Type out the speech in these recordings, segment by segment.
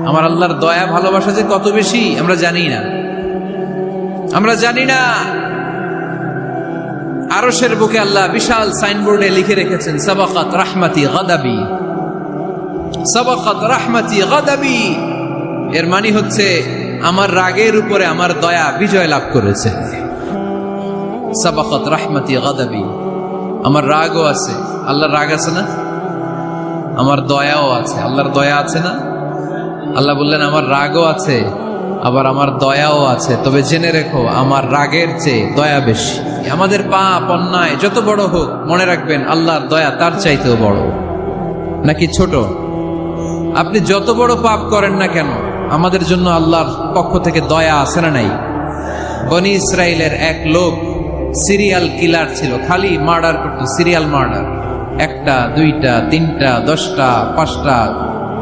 আমার আল্লাহর দয়া ভালোবাসা যে কত বেশি আমরা জানি না, আমরা জানি না। আরশের বুকে আল্লাহ বিশাল সাইনবোর্ডে লিখে রেখেছেন সাবাকাত রাহমাতি গাদাবি, সাবাকাত রাহমাতি গাদাবি। এর মানে হচ্ছে আমার রাগের উপরে আমার দয়া বিজয় লাভ করেছে। সাবাকাত রাহমাতি গাদাবি, আমার রাগও আছে, আল্লাহর রাগ আছে না, আমার দয়াও আছে, আল্লাহর দয়া আছে না। আল্লাহ বললেন আমার রাগও আছে আবার আমার দয়াও আছে, তবে জেনে রেখো আমার রাগের চেয়ে দয়া বেশি। আমাদের পাপ অন্যায় যত বড় হোক মনে রাখবেন আল্লাহর দয়া তার চাইতেও বড়। নাকি ছোট? আপনি যত বড় পাপ করেন না কেন আমাদের জন্য আল্লাহর পক্ষ থেকে দয়া আছে না নাই? বনি ইসরাইলের এক লোক সিরিয়াল কিলার ছিল, খালি মার্ডার করতো, সিরিয়াল মার্ডার, একটা দুইটা তিনটা 10টা 5টা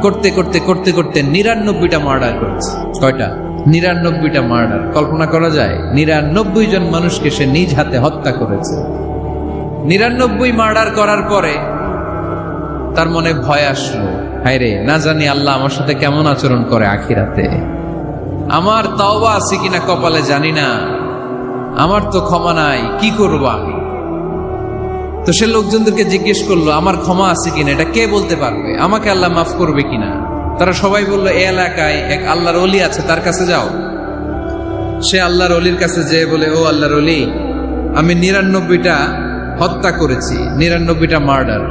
করতে করতে করতে করতে 99টা মার্ডার করেছে। কয়টা? 99টা মার্ডার। কল্পনা করা যায়? 99 জন মানুষকে সে নিজ হাতে হত্যা করেছে। 99 মার্ডার করার পরে তার মনে ভয় আসলো, হায়রে না জানি আল্লাহ আমার সাথে কেমন আচরণ করে আখিরাতে, আমার তাওবা আছে কিনা কপালে জানি না, আমার তো ক্ষমা নাই, কি করব আমি? তো সে লোকজনদেরকে জিজ্ঞেস করলো আমার ক্ষমা আছে কিনা, এটা কে বলতে পারবে, আমাকে আল্লাহ মাফ করবে কিনা? তারা সবাই বললো এই এলাকায় এক আল্লাহর ওলি আছে, তার কাছে যাও। সে আল্লাহর ওলির কাছে যেয়ে বলে, ও আল্লাহর ওলি, আমি 99টা হত্যা করেছি, 99টা মার্ডার,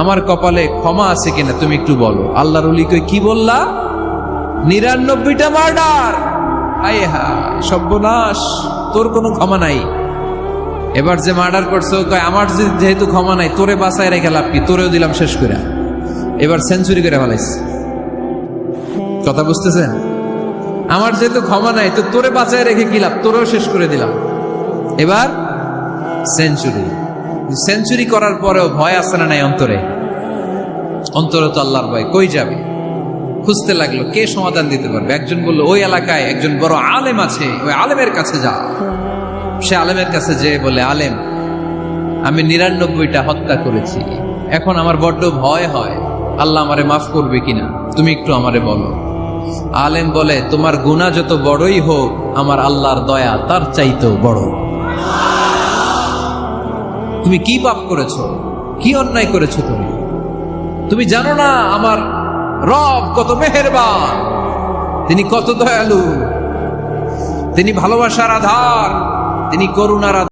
আমার কপালে ক্ষমা আছে কিনা তুমি একটু বলো। আল্লাহর ওলি কই, কি বললা? 99টা মার্ডার? আয় হায় সর্বনাশ, তোর কোনো ক্ষমা নাই। এবার যে মার্ডার করছো কয় আমার যেহেতু ক্ষমা নাই, তোরে বাঁচায় রেখে লাভ কি, তোরেও দিলাম শেষ করে। এবার সেঞ্চুরি করে ফেলাইছে। কথা বুঝতেছেন? আমার যেহেতু ক্ষমা নাই তো তোরে বাঁচায় রেখে কি লাভ, তোরেও শেষ করে দিলাম। এবার সেঞ্চুরি। সেঞ্চুরি করার পরেও ভয় আসে না নাই অন্তরে? অন্তরে তো আল্লাহর ভয়, কই যাবে? খুঁজতে লাগলো কে সমাধান দিতে পারবে। একজন বললো ওই এলাকায় একজন বড় আলেম আছে, ওই আলেমের কাছে যা। সে আলেমের কাছে যেয়ে বলে, আলেম আমি 99টা হত্যা করেছি, এখন আমার বড্ড ভয় হয়, আল্লাহ আমারে মাফ করবে কিনা, তুমি একটু আমারে বলো। আলেম বলে, তোমার গুনাহ যত বড়ই হোক আমার আল্লাহর দয়া তার চাইতেও বড়। তুমি কি পাপ করেছো, কি অন্যায় করেছো তুমি? তুমি জানো না আমার রব কত মেহেরবান, তিনি কত দয়ালু, তিনি ভালোবাসার আধার, তিনি করুণার আধার।